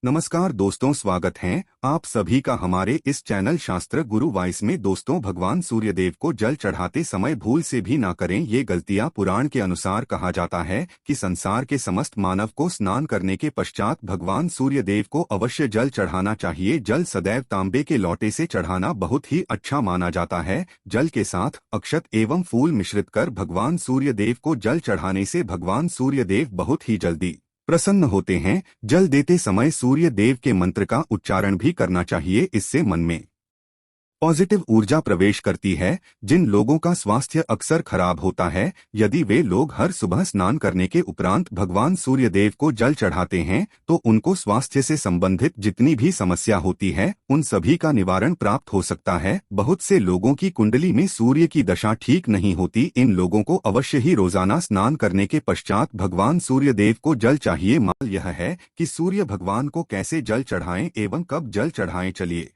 नमस्कार दोस्तों, स्वागत है आप सभी का हमारे इस चैनल शास्त्र गुरु वाइस में। दोस्तों, भगवान सूर्यदेव को जल चढ़ाते समय भूल से भी ना करें ये गलतियां। पुराण के अनुसार कहा जाता है कि संसार के समस्त मानव को स्नान करने के पश्चात भगवान सूर्यदेव को अवश्य जल चढ़ाना चाहिए। जल सदैव तांबे के लोटे से चढ़ाना बहुत ही अच्छा माना जाता है। जल के साथ अक्षत एवं फूल मिश्रित कर भगवान सूर्यदेव को जल चढ़ाने से भगवान सूर्यदेव बहुत ही जल्दी प्रसन्न होते हैं। जल देते समय सूर्य देव के मंत्र का उच्चारण भी करना चाहिए। इससे मन में पॉजिटिव ऊर्जा प्रवेश करती है। जिन लोगों का स्वास्थ्य अक्सर खराब होता है, यदि वे लोग हर सुबह स्नान करने के उपरांत भगवान सूर्यदेव को जल चढ़ाते हैं तो उनको स्वास्थ्य से संबंधित जितनी भी समस्या होती है उन सभी का निवारण प्राप्त हो सकता है। बहुत से लोगों की कुंडली में सूर्य की दशा ठीक नहीं होती। इन लोगों को अवश्य ही रोजाना स्नान करने के पश्चात भगवान सूर्यदेव को जल चाहिए। माल यह है कि सूर्य भगवान को कैसे जल चढ़ाएं एवं कब जल चढ़ाएं। चलिए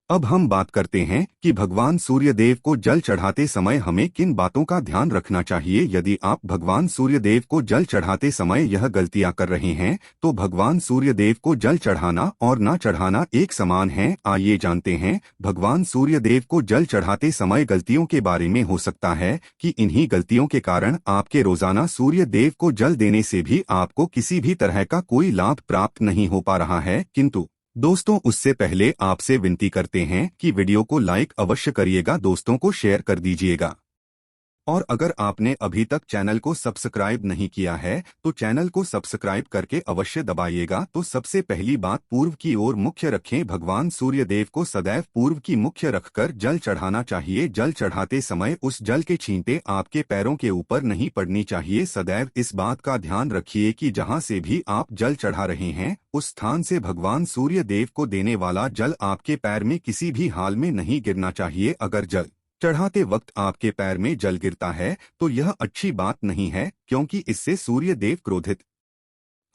अब हम बात करते हैं कि भगवान सूर्यदेव को जल चढ़ाते समय हमें किन बातों का ध्यान रखना चाहिए। यदि आप भगवान सूर्यदेव को जल चढ़ाते समय यह गलतियां कर रहे हैं तो भगवान सूर्यदेव को जल चढ़ाना और ना चढ़ाना एक समान है। आइए जानते हैं भगवान सूर्यदेव को जल चढ़ाते समय गलतियों के बारे में। हो सकता है कि इन्हीं गलतियों के कारण आपके रोजाना सूर्यदेव को जल देने से भी आपको किसी भी तरह का कोई लाभ प्राप्त नहीं हो पा रहा है। किंतु दोस्तों, उससे पहले आपसे विनती करते हैं कि वीडियो को लाइक अवश्य करिएगा, दोस्तों को शेयर कर दीजिएगा। और अगर आपने अभी तक चैनल को सब्सक्राइब नहीं किया है तो चैनल को सब्सक्राइब करके अवश्य दबाइएगा। तो सबसे पहली बात, पूर्व की ओर मुख्य रखें। भगवान सूर्यदेव को सदैव पूर्व की मुख्य रखकर जल चढ़ाना चाहिए। जल चढ़ाते समय उस जल के छींटे आपके पैरों के ऊपर नहीं पड़नी चाहिए। सदैव इस बात का ध्यान रखिए कि जहां से भी आप जल चढ़ा रहे हैं उस स्थान से भगवान सूर्यदेव को देने वाला जल आपके पैर में किसी भी हाल में नहीं गिरना चाहिए। अगर जल चढ़ाते वक्त आपके पैर में जल गिरता है तो यह अच्छी बात नहीं है, क्योंकि इससे सूर्यदेव क्रोधित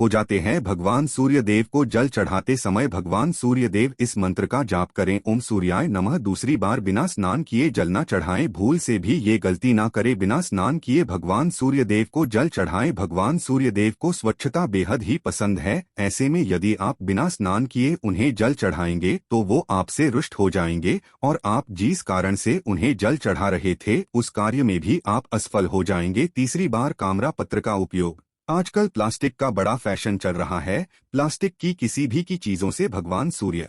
हो जाते हैं। भगवान सूर्यदेव को जल चढ़ाते समय भगवान सूर्यदेव इस मंत्र का जाप करें, ओम सूर्याय नमः। दूसरी बार बिना स्नान किए जल न चढ़ाएं। भूल से भी ये गलती ना करें, बिना स्नान किए भगवान सूर्यदेव को जल चढ़ाएं। भगवान सूर्यदेव को स्वच्छता बेहद ही पसंद है। ऐसे में यदि आप बिना स्नान किए उन्हें जल चढ़ाएंगे तो वो आपसे रुष्ट हो जाएंगे और आप जिस कारण से उन्हें जल चढ़ा रहे थे उस कार्य में भी आप असफल हो जाएंगे। तीसरी बार ताम्र पत्र का उपयोग। आजकल प्लास्टिक का बड़ा फैशन चल रहा है। प्लास्टिक की किसी भी की चीजों से भगवान सूर्य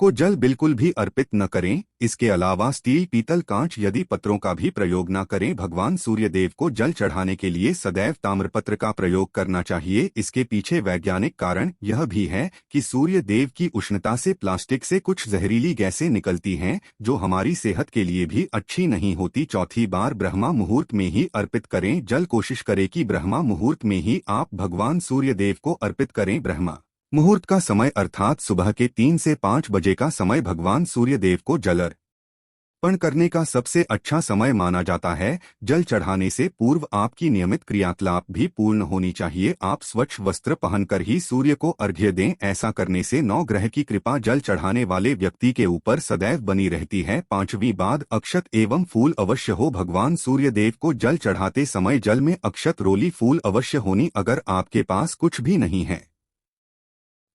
को जल बिल्कुल भी अर्पित न करें। इसके अलावा स्टील, पीतल, कांच यदि पत्रों का भी प्रयोग न करें। भगवान सूर्यदेव को जल चढ़ाने के लिए सदैव ताम्रपत्र का प्रयोग करना चाहिए। इसके पीछे वैज्ञानिक कारण यह भी है कि सूर्यदेव की उष्णता से प्लास्टिक से कुछ जहरीली गैसें निकलती हैं जो हमारी सेहत के लिए भी अच्छी नहीं होती। चौथी बार ब्रह्मा मुहूर्त में ही अर्पित करें जल। कोशिश करें कि ब्रह्मा मुहूर्त में ही आप भगवान सूर्यदेव को अर्पित करें। ब्रह्मा मुहूर्त का समय अर्थात सुबह के 3 से 5 बजे का समय भगवान सूर्यदेव को जल अर्पण करने का सबसे अच्छा समय माना जाता है। जल चढ़ाने से पूर्व आपकी नियमित क्रियाकलाप भी पूर्ण होनी चाहिए। आप स्वच्छ वस्त्र पहनकर ही सूर्य को अर्घ्य दें। ऐसा करने से 9 ग्रह की कृपा जल चढ़ाने वाले व्यक्ति के ऊपर सदैव बनी रहती है। पांचवी बात, अक्षत एवं फूल अवश्य हो। भगवान सूर्यदेव को जल चढ़ाते समय जल में अक्षत, रोली, फूल अवश्य होनी। अगर आपके पास कुछ भी नहीं है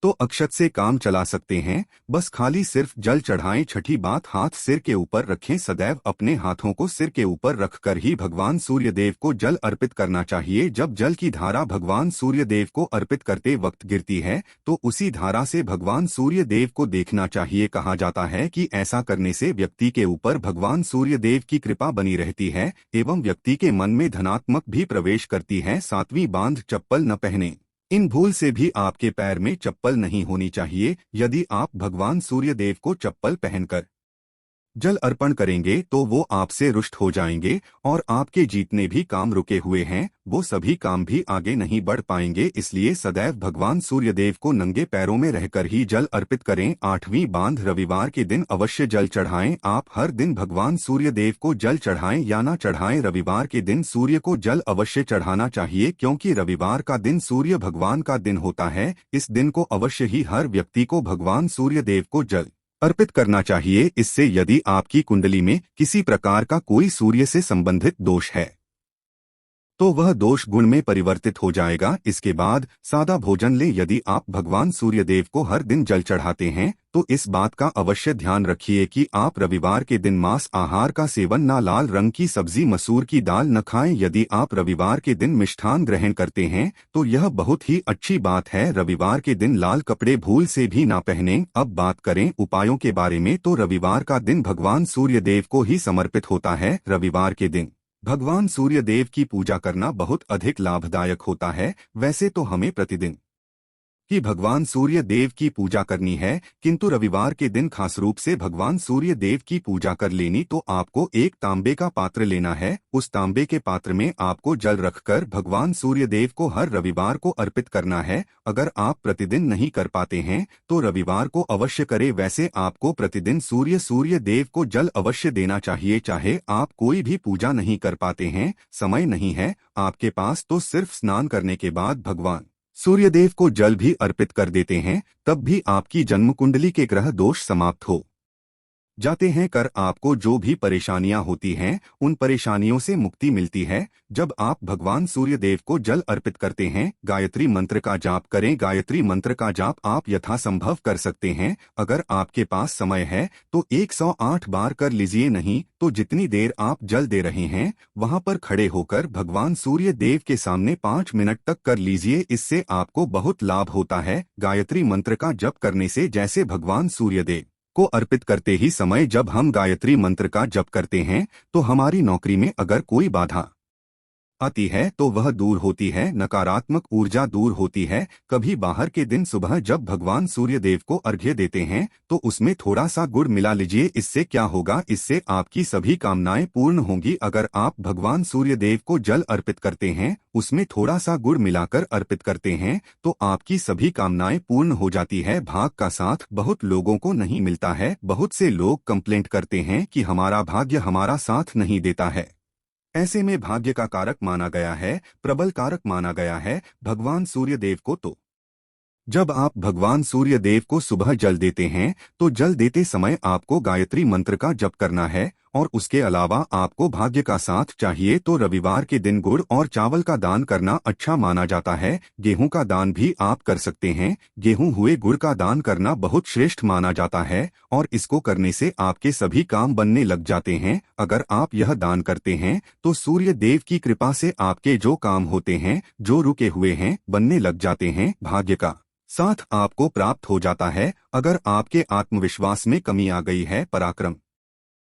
तो अक्षत से काम चला सकते हैं, बस खाली सिर्फ जल चढ़ाएं। छठी बात, हाथ सिर के ऊपर रखें। सदैव अपने हाथों को सिर के ऊपर रखकर ही भगवान सूर्यदेव को जल अर्पित करना चाहिए। जब जल की धारा भगवान सूर्यदेव को अर्पित करते वक्त गिरती है तो उसी धारा से भगवान सूर्यदेव को देखना चाहिए। कहा जाता है कि ऐसा करने से व्यक्ति के ऊपर भगवान सूर्यदेव की कृपा बनी रहती है एवं व्यक्ति के मन में धनात्मक भी प्रवेश करती है। सातवीं बात, चप्पल न पहने। इन भूल से भी आपके पैर में चप्पल नहीं होनी चाहिए। यदि आप भगवान सूर्यदेव को चप्पल पहनकर जल अर्पण करेंगे तो वो आपसे रुष्ट हो जाएंगे और आपके जितने भी काम रुके हुए हैं वो सभी काम भी आगे नहीं बढ़ पाएंगे। इसलिए सदैव भगवान सूर्यदेव को नंगे पैरों में रहकर ही जल अर्पित करें। आठवीं बात, रविवार के दिन अवश्य जल चढ़ाएं। आप हर दिन भगवान सूर्यदेव को जल चढ़ाएं या ना चढ़ाएं, रविवार के दिन सूर्य को जल अवश्य चढ़ाना चाहिए, क्योंकि रविवार का दिन सूर्य भगवान का दिन होता है। इस दिन को अवश्य ही हर व्यक्ति को भगवान सूर्यदेव को जल अर्पित करना चाहिए। इससे यदि आपकी कुंडली में किसी प्रकार का कोई सूर्य से संबंधित दोष है तो वह दोष गुण में परिवर्तित हो जाएगा। इसके बाद सादा भोजन ले। यदि आप भगवान सूर्यदेव को हर दिन जल चढ़ाते हैं तो इस बात का अवश्य ध्यान रखिए कि आप रविवार के दिन मांस आहार का सेवन न, लाल रंग की सब्जी, मसूर की दाल न खाएं। यदि आप रविवार के दिन मिष्ठान ग्रहण करते हैं तो यह बहुत ही अच्छी बात है। रविवार के दिन लाल कपड़े भूल से भी ना पहनें। अब बात करें उपायों के बारे में तो रविवार का दिन भगवान सूर्यदेव को ही समर्पित होता है। रविवार के दिन भगवान सूर्यदेव की पूजा करना बहुत अधिक लाभदायक होता है। वैसे तो हमें प्रतिदिन कि भगवान सूर्य देव की पूजा करनी है, किंतु रविवार के दिन खास रूप से भगवान सूर्य देव की पूजा कर लेनी तो आपको एक तांबे का पात्र लेना है। उस तांबे के पात्र में आपको जल रखकर भगवान सूर्य देव को हर रविवार को अर्पित करना है। अगर आप प्रतिदिन नहीं कर पाते हैं तो रविवार को अवश्य करें। वैसे आपको प्रतिदिन सूर्य देव को जल अवश्य देना चाहिए। चाहे आप कोई भी पूजा नहीं कर पाते हैं, समय नहीं है आपके पास, तो सिर्फ स्नान करने के बाद भगवान सूर्यदेव को जल भी अर्पित कर देते हैं, तब भी आपकी जन्म कुंडली के ग्रह दोष समाप्त हो जाते हैं। कर आपको जो भी परेशानियां होती हैं उन परेशानियों से मुक्ति मिलती है जब आप भगवान सूर्यदेव को जल अर्पित करते हैं। गायत्री मंत्र का जाप करें। गायत्री मंत्र का जाप आप यथासंभव कर सकते हैं। अगर आपके पास समय है तो 108 बार कर लीजिए, नहीं तो जितनी देर आप जल दे रहे हैं वहां पर खड़े होकर भगवान सूर्य देव के सामने 5 मिनट तक कर लीजिए। इससे आपको बहुत लाभ होता है। गायत्री मंत्र का जप करने से जैसे भगवान सूर्यदेव को अर्पित करते ही समय जब हम गायत्री मंत्र का जप करते हैं तो हमारी नौकरी में अगर कोई बाधा आती है तो वह दूर होती है, नकारात्मक ऊर्जा दूर होती है। कभी बाहर के दिन सुबह जब भगवान सूर्यदेव को अर्घ्य देते हैं तो उसमें थोड़ा सा गुड़ मिला लीजिए। इससे क्या होगा, इससे आपकी सभी कामनाएं पूर्ण होंगी। अगर आप भगवान सूर्यदेव को जल अर्पित करते हैं, उसमें थोड़ा सा गुड़ मिलाकर अर्पित करते हैं तो आपकी सभी कामनाएं पूर्ण हो जाती है। भाग का साथ बहुत लोगों को नहीं मिलता है। बहुत से लोग कंप्लेंट करते हैं कि हमारा भाग्य हमारा साथ नहीं देता है। ऐसे में भाग्य का कारक माना गया है, प्रबल कारक माना गया है भगवान सूर्यदेव को। तो जब आप भगवान सूर्य देव को सुबह जल देते हैं तो जल देते समय आपको गायत्री मंत्र का जप करना है और उसके अलावा आपको भाग्य का साथ चाहिए तो रविवार के दिन गुड़ और चावल का दान करना अच्छा माना जाता है। गेहूं का दान भी आप कर सकते हैं। गेहूं हुए गुड़ का दान करना बहुत श्रेष्ठ माना जाता है और इसको करने से आपके सभी काम बनने लग जाते हैं। अगर आप यह दान करते हैं तो सूर्य देव की कृपा से आपके जो काम होते हैं, जो रुके हुए हैं, बनने लग जाते हैं। भाग्य का साथ आपको प्राप्त हो जाता है। अगर आपके आत्मविश्वास में कमी आ गई है, पराक्रम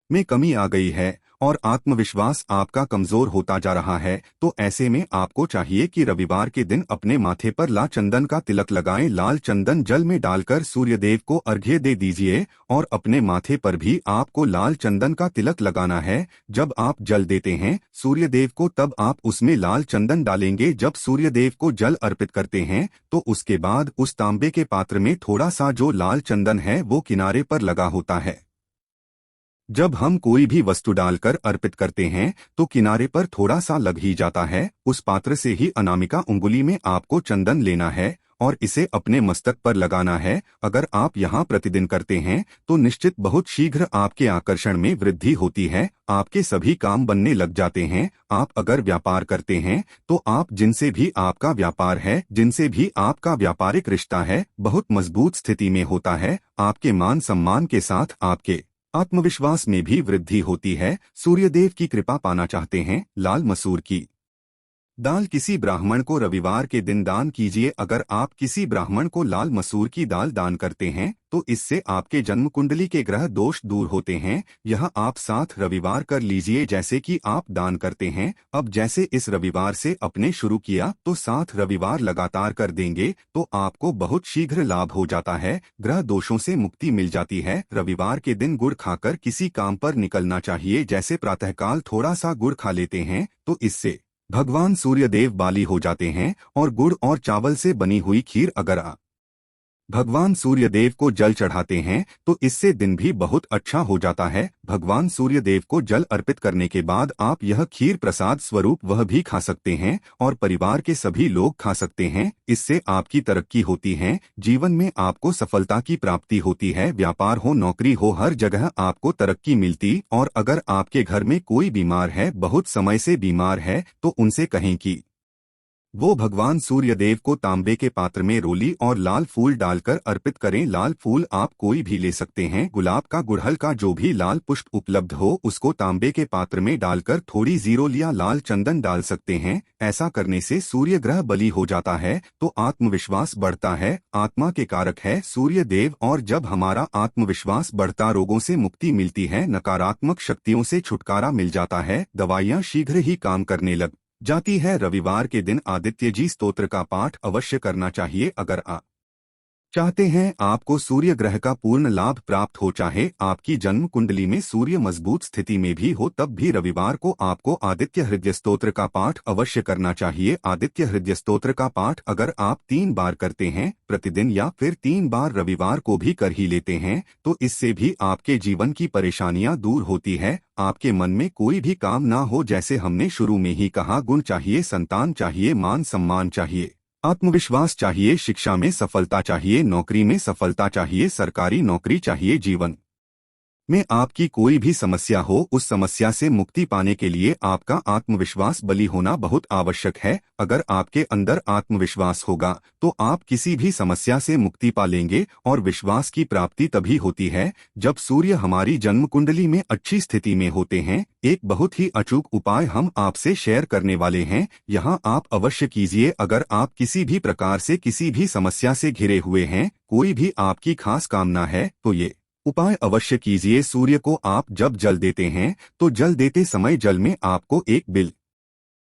में कमी आ गई है और आत्मविश्वास आपका कमजोर होता जा रहा है तो ऐसे में आपको चाहिए कि रविवार के दिन अपने माथे पर लाल चंदन का तिलक लगाएं। लाल चंदन जल में डालकर सूर्यदेव को अर्घ्य दे दीजिए और अपने माथे पर भी आपको लाल चंदन का तिलक लगाना है। जब आप जल देते हैं सूर्यदेव को तब आप उसमें लाल चंदन डालेंगे। जब सूर्यदेव को जल अर्पित करते हैं तो उसके बाद उस तांबे के पात्र में थोड़ा सा जो लाल चंदन है वो किनारे पर लगा होता है। जब हम कोई भी वस्तु डालकर अर्पित करते हैं तो किनारे पर थोड़ा सा लग ही जाता है। उस पात्र से ही अनामिका उंगली में आपको चंदन लेना है और इसे अपने मस्तक पर लगाना है। अगर आप यहाँ प्रतिदिन करते हैं तो निश्चित बहुत शीघ्र आपके आकर्षण में वृद्धि होती है। आपके सभी काम बनने लग जाते हैं। आप अगर व्यापार करते हैं तो आप जिनसे भी आपका व्यापार है, जिनसे भी आपका व्यापारिक रिश्ता है, बहुत मजबूत स्थिति में होता है। आपके मान सम्मान के साथ आपके आत्मविश्वास में भी वृद्धि होती है। सूर्यदेव की कृपा पाना चाहते हैं, लाल मसूर की दाल किसी ब्राह्मण को रविवार के दिन दान कीजिए। अगर आप किसी ब्राह्मण को लाल मसूर की दाल दान करते हैं तो इससे आपके जन्म कुंडली के ग्रह दोष दूर होते हैं। यह आप 7 रविवार कर लीजिए जैसे कि आप दान करते हैं। अब जैसे इस रविवार से अपने शुरू किया तो 7 रविवार लगातार कर देंगे तो आपको बहुत शीघ्र लाभ हो जाता है। ग्रह दोषों से मुक्ति मिल जाती है। रविवार के दिन गुड़ खाकर किसी काम पर निकलना चाहिए। जैसे प्रातःकाल थोड़ा सा गुड़ खा लेते हैं तो इससे भगवान सूर्यदेव बाली हो जाते हैं और गुड़ और चावल से बनी हुई खीर अगर आप भगवान सूर्यदेव को जल चढ़ाते हैं तो इससे दिन भी बहुत अच्छा हो जाता है। भगवान सूर्यदेव को जल अर्पित करने के बाद आप यह खीर प्रसाद स्वरूप वह भी खा सकते हैं और परिवार के सभी लोग खा सकते हैं। इससे आपकी तरक्की होती है, जीवन में आपको सफलता की प्राप्ति होती है। व्यापार हो, नौकरी हो, हर जगह आपको तरक्की मिलती। और अगर आपके घर में कोई बीमार है, बहुत समय से बीमार है, तो उनसे कहें कि वो भगवान सूर्यदेव को तांबे के पात्र में रोली और लाल फूल डालकर अर्पित करें। लाल फूल आप कोई भी ले सकते हैं, गुलाब का, गुड़हल का, जो भी लाल पुष्प उपलब्ध हो उसको तांबे के पात्र में डालकर थोड़ी जीरो या लाल चंदन डाल सकते हैं। ऐसा करने से सूर्य ग्रह बली हो जाता है तो आत्मविश्वास बढ़ता है। आत्मा के कारक है सूर्यदेव, और जब हमारा आत्मविश्वास बढ़ता रोगों से मुक्ति मिलती है, नकारात्मक शक्तियों से छुटकारा मिल जाता है, दवाइयाँ शीघ्र ही काम करने लग जाती है। रविवार के दिन आदित्य जी स्तोत्र का पाठ अवश्य करना चाहिए। अगर आप चाहते हैं आपको सूर्य ग्रह का पूर्ण लाभ प्राप्त हो, चाहे आपकी जन्म कुंडली में सूर्य मजबूत स्थिति में भी हो, तब भी रविवार को आपको आदित्य हृदय स्तोत्र का पाठ अवश्य करना चाहिए। आदित्य हृदय स्तोत्र का पाठ अगर आप 3 बार करते हैं प्रतिदिन, या फिर 3 बार रविवार को भी कर ही लेते हैं, तो इससे भी आपके जीवन की परेशानियां दूर होती है। आपके मन में कोई भी काम ना हो, जैसे हमने शुरू में ही कहा, गुण चाहिए, संतान चाहिए, मान सम्मान चाहिए, आत्मविश्वास चाहिए, शिक्षा में सफलता चाहिए, नौकरी में सफलता चाहिए, सरकारी नौकरी चाहिए, जीवन में आपकी कोई भी समस्या हो, उस समस्या से मुक्ति पाने के लिए आपका आत्मविश्वास बली होना बहुत आवश्यक है। अगर आपके अंदर आत्मविश्वास होगा तो आप किसी भी समस्या से मुक्ति पा लेंगे। और विश्वास की प्राप्ति तभी होती है जब सूर्य हमारी जन्म कुंडली में अच्छी स्थिति में होते हैं। एक बहुत ही अचूक उपाय हम आपसे शेयर करने वाले हैं, यहाँ आप अवश्य कीजिए। अगर आप किसी भी प्रकार से किसी भी समस्या से घिरे हुए हैं, कोई भी आपकी खास कामना है, तो ये उपाय अवश्य कीजिए। सूर्य को आप जब जल देते हैं तो जल देते समय जल में आपको एक बिल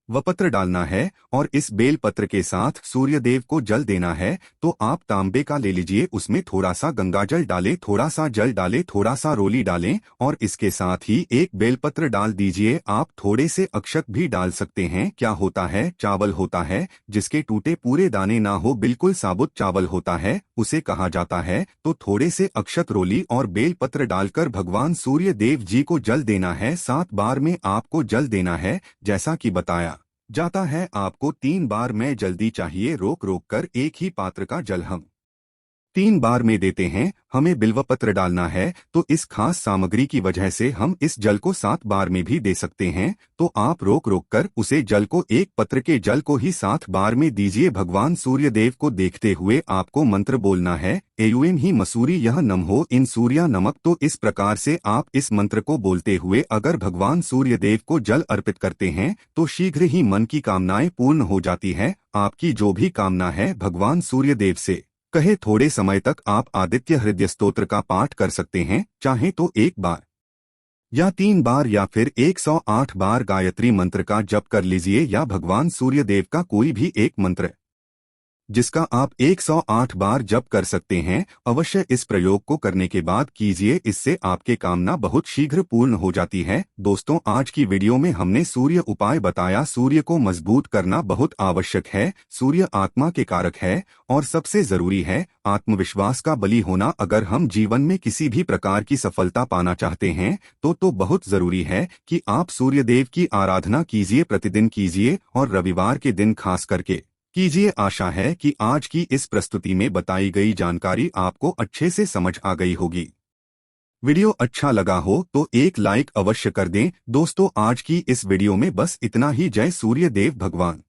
व पत्र डालना है और इस बेल पत्र के साथ सूर्यदेव को जल देना है। तो आप तांबे का ले लीजिए, उसमें थोड़ा सा गंगाजल डालें, थोड़ा सा जल डालें, थोड़ा सा रोली डालें और इसके साथ ही एक बेलपत्र डाल दीजिए। आप थोड़े से अक्षत भी डाल सकते हैं। क्या होता है, चावल होता है जिसके टूटे पूरे दाने ना हो, बिल्कुल साबुत चावल होता है, उसे कहा जाता है। तो थोड़े से अक्षत, रोली और बेलपत्र डालकर भगवान सूर्य देव जी को जल देना है। 7 बार में आपको जल देना है। जैसा कि बताया जाता है, आपको 3 बार में जल्दी चाहिए, रोक रोक कर एक ही पात्र का जल हम 3 बार में देते हैं। हमें बिल्वपत्र डालना है तो इस खास सामग्री की वजह से हम इस जल को 7 बार में भी दे सकते हैं। तो आप रोक रोक कर उसे जल को, एक पत्र के जल को ही 7 बार में दीजिए। भगवान सूर्यदेव को देखते हुए आपको मंत्र बोलना है, एयुएम ही मसूरी यह नम हो इन सूर्या नमक। तो इस प्रकार से आप इस मंत्र को बोलते हुए अगर भगवान सूर्यदेव को जल अर्पित करते हैं तो शीघ्र ही मन की कामनाएं पूर्ण हो जाती है। आपकी जो भी कामना है भगवान सूर्यदेव से कहे, थोड़े समय तक आप आदित्य हृदय स्तोत्र का पाठ कर सकते हैं। चाहे तो 1 बार या 3 बार या फिर 108 बार गायत्री मंत्र का जप कर लीजिए, या भगवान सूर्यदेव का कोई भी एक मंत्र जिसका आप 108 बार जप कर सकते हैं। अवश्य इस प्रयोग को करने के बाद कीजिए, इससे आपके कामना बहुत शीघ्र पूर्ण हो जाती है। दोस्तों, आज की वीडियो में हमने सूर्य उपाय बताया। सूर्य को मजबूत करना बहुत आवश्यक है। सूर्य आत्मा के कारक है और सबसे जरूरी है आत्मविश्वास का बली होना। अगर हम जीवन में किसी भी प्रकार की सफलता पाना चाहते हैं तो बहुत जरूरी है कि आप सूर्यदेव की आराधना कीजिए, प्रतिदिन कीजिए और रविवार के दिन खास करके कीजिए। आशा है कि आज की इस प्रस्तुति में बताई गई जानकारी आपको अच्छे से समझ आ गई होगी। वीडियो अच्छा लगा हो तो एक लाइक अवश्य कर दें। दोस्तों, आज की इस वीडियो में बस इतना ही। जय सूर्य देव भगवान।